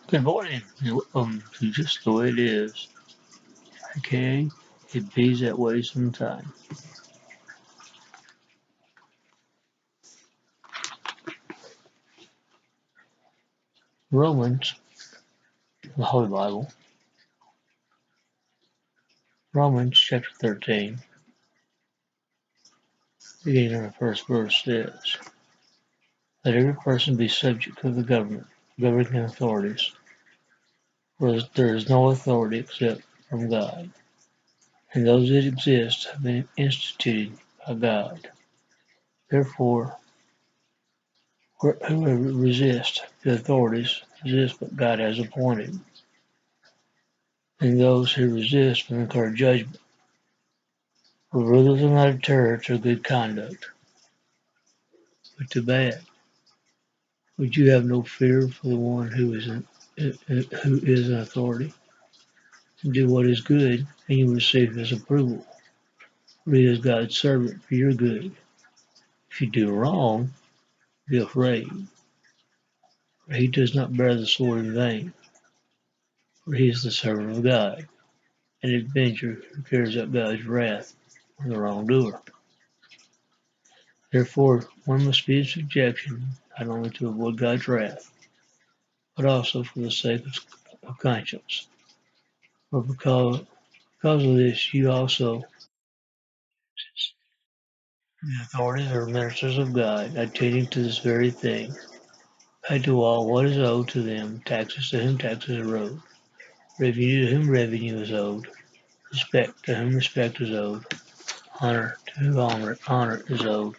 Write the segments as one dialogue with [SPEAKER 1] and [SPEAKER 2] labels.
[SPEAKER 1] Good morning, and welcome to Just the Way It Is, aka It Bees That Way Sometime. Romans, the Holy Bible, Romans chapter 13, beginning in the first verse says, Let every person be subject to the governing authorities, for there is no authority except from God, and those that exist have been instituted by God. Therefore, whoever resists the authorities resists what God has appointed, and those who resist will incur judgment. For rulers are not a terror to good conduct, but to bad. Would you have no fear for the one who is an authority, and do what is good, and you will receive his approval? For he is God's servant for your good. If you do wrong, be afraid, for he does not bear the sword in vain, for he is the servant of God, an avenger who carries out God's wrath on the wrongdoer. Therefore, one must be in subjection, not only to avoid God's wrath, but also for the sake of conscience. For because of this, you also, the authorities are ministers of God, attending to this very thing. Pay to all what is owed to them, taxes to whom taxes are owed, revenue to whom revenue is owed, respect to whom respect is owed, honor to whom honor is owed.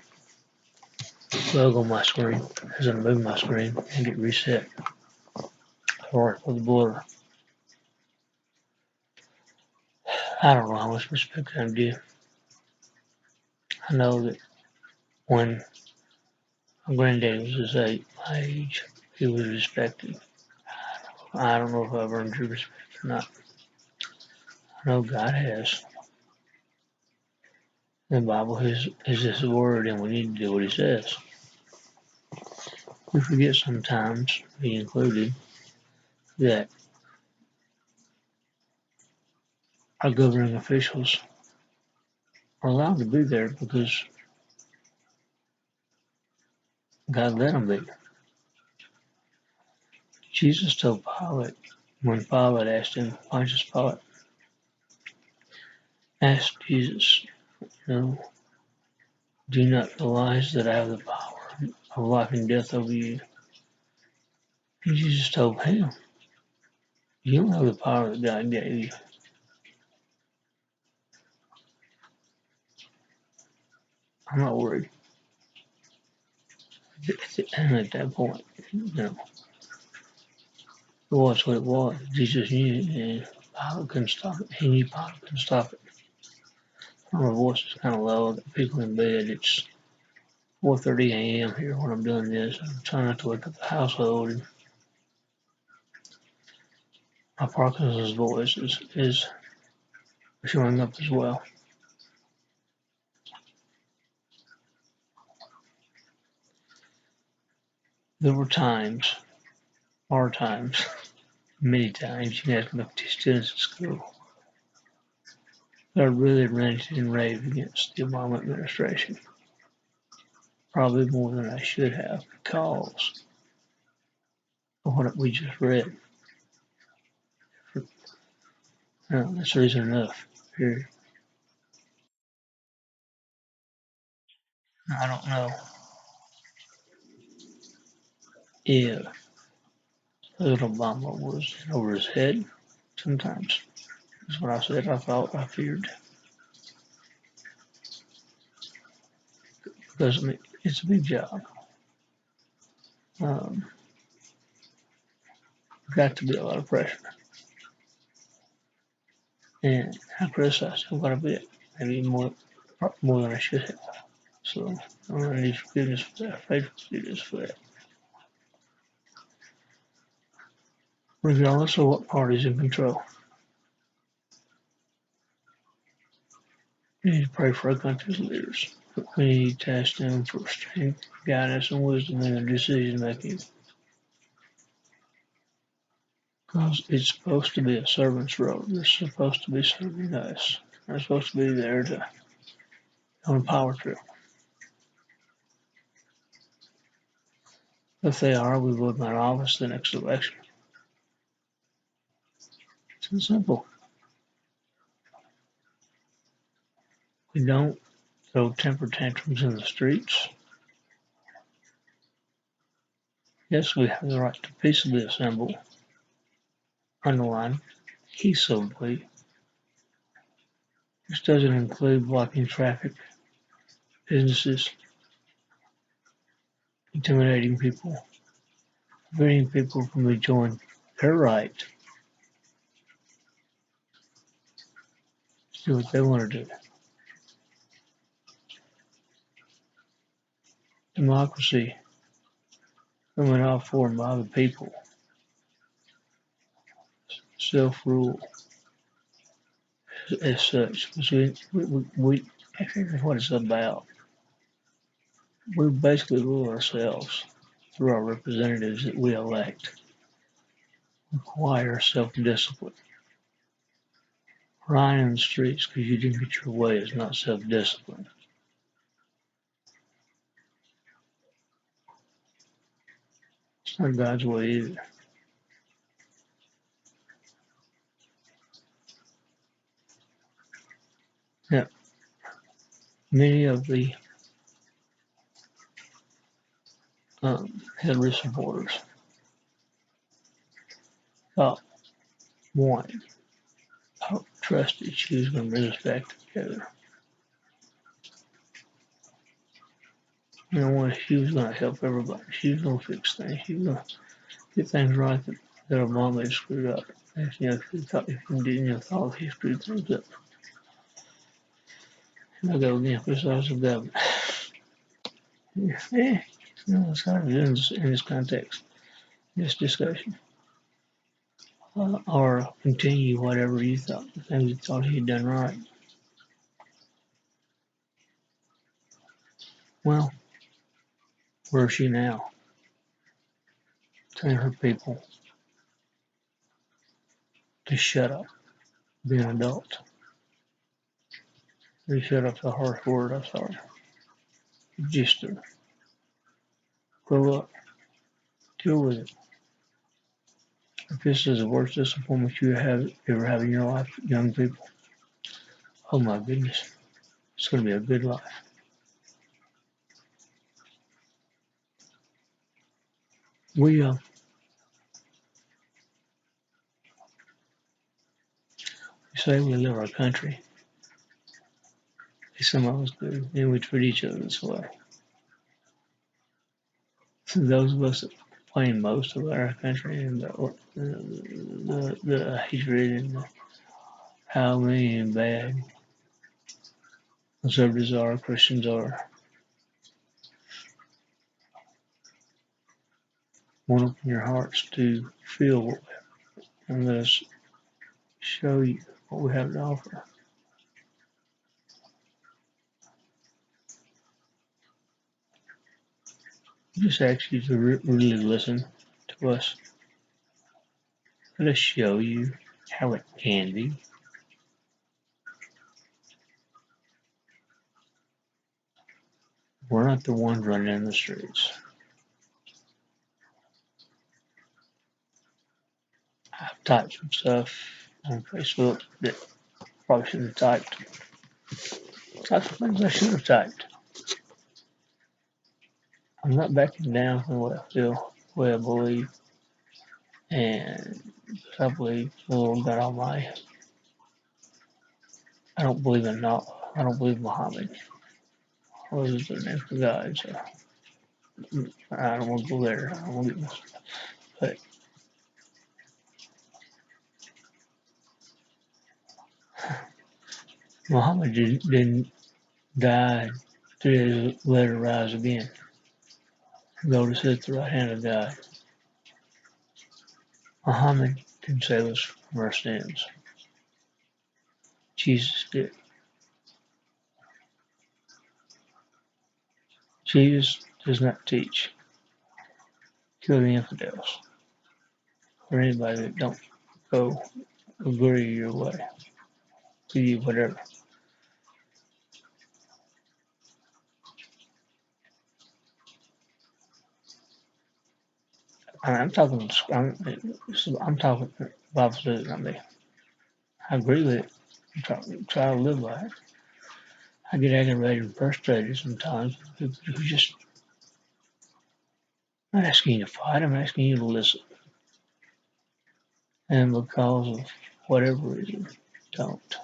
[SPEAKER 1] Bug on my screen as I move my screen and get reset. Sorry for the blur. I don't know how much respect I'm due. I know that when my granddad was my age, he was respected. I don't know if I've earned your respect or not. I know God has. The Bible is His word, and we need to do what He says. We forget sometimes, me included, that our governing officials are allowed to be there because God let them be. Jesus told Pilate, when Pilate asked him, Pontius Pilate asked Jesus, do you not realize that I have the power of life and death over you? And Jesus told him, you don't have the power that God gave you. I'm not worried. And at that point, it was what it was. Jesus knew it, and Pilate couldn't stop it. He knew Pilate couldn't stop it. My voice is kind of low. I got people in bed. It's 4:30 a.m. here when I'm doing this. I'm trying not to wake up the household. And my Parkinson's voice is showing up as well. There were times, many times, you can ask my students at school, that I really ranted and raved against the Obama administration. Probably more than I should have because of what we just read. That's reason enough. Period. I don't know if President Obama was in over his head sometimes. That's what I said. I thought, I feared. Because it's a big job. Got to be a lot of pressure. And I criticized him quite a bit. Maybe more than I should have. So I need forgiveness for that. Faithful forgiveness for that. Regardless of what party's in control. We need to pray for our country's leaders. We need to ask them for strength, guidance, and wisdom in their decision making. Because it's supposed to be a servant's role. They're supposed to be serving us. They're supposed to be there to on a power trip. If they are, we will not office the next election. It's simple. We don't throw temper tantrums in the streets. Yes, we have the right to peaceably assemble. Underline, peaceably. This doesn't include blocking traffic, businesses, intimidating people, preventing people from enjoying their right to do what they want to do. Democracy, coming off formed by the people. Self-rule as such, because we actually that's what it's about. We basically rule ourselves through our representatives that we elect. Require self-discipline. Crying in the streets because you didn't get your way is not self-discipline. It's not God's way either. Now, many of the Hillary supporters thought, one, trusted she was going to bring us back together. You know what? She was going to help everybody. She was going to fix things. She was going to get things right that her mom had screwed up. If you didn't thought he screwed things up. And I'll go again, criticize the government. Yeah, that's how it is in this context, this discussion. Or continue whatever you thought, the things you thought he'd done right. Well, where is she now? Telling her people to shut up, be an adult. They shut up the harsh word, I'm sorry. Just to grow up, deal with it. If this is the worst disappointment you ever have in your life, young people, oh my goodness, it's going to be a good life. We say we love our country. Some of us do, and we treat each other this way. So those of us that complain most about our country and the hatred and how mean and bad conservatives are, Christians are, want to open your hearts to feel what we have and let us show you what we have to offer. I just ask you to really listen to us. Let us show you how it can be. We're not the ones running in the streets. I've typed some stuff on Facebook that probably shouldn't have typed. Typed some things I should have typed. I'm not backing down from what I feel, what I believe, and I believe the Lord God Almighty. I don't believe in I don't believe in Muhammad. Those are the names of God, so I don't want to go there. I don't want to get but Muhammad didn't die 3 days later rise again. Go to sit at the right hand of God. Muhammad didn't save us from our sins. Jesus did. Jesus does not teach kill the infidels. for anybody that don't go agree your way, to you, whatever. I'm talking, I'm talking absolute. I mean, I agree with it. Try to live by it. I get aggravated and frustrated sometimes with people who just, I'm not asking you to fight, I'm asking you to listen. And because of whatever reason, don't.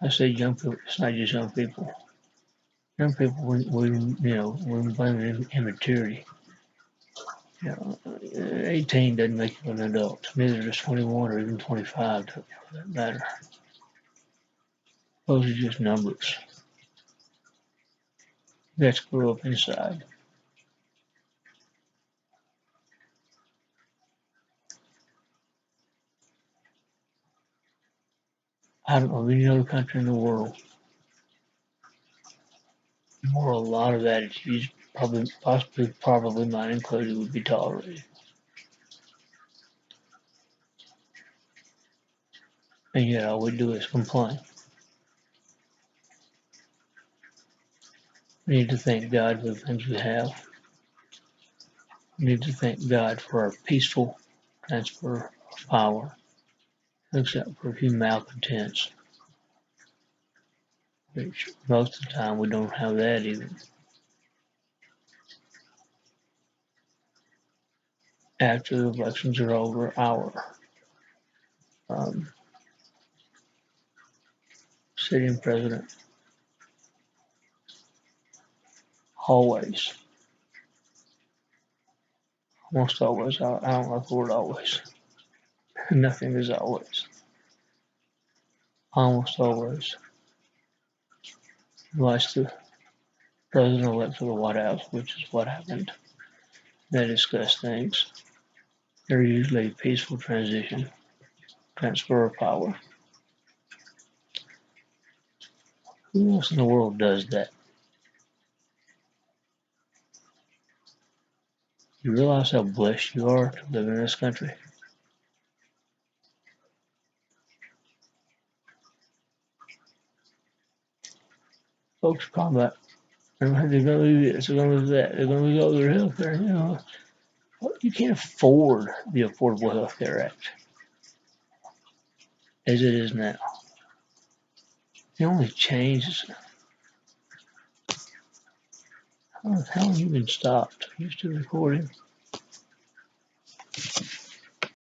[SPEAKER 1] I say young people, it's not just young people. Young people, we blame immaturity. 18 doesn't make you an adult. Neither does 21 or even 25, for that matter. Those are just numbers. You have to grow up inside. I don't know of any other country in the world where a lot of attitudes, probably mine included, would be tolerated. And yet all we do is complain. We need to thank God for the things we have. We need to thank God for our peaceful transfer of power, except for a few malcontents, which most of the time we don't have that either. After the elections are over, our um, sitting president always, almost always, I don't like the word always, nothing is always, almost always invites the president-elect to the White House, which is what happened. They discuss things. They're usually a peaceful transfer of power. Who else in the world does that? You realize how blessed you are to live in this country? Folks are talking about they're going to do this, they're going to do that, they're going to go to their health care. You can't afford the Affordable Health Care Act as it is now. The only change is how long you been stopped? Are you still recording?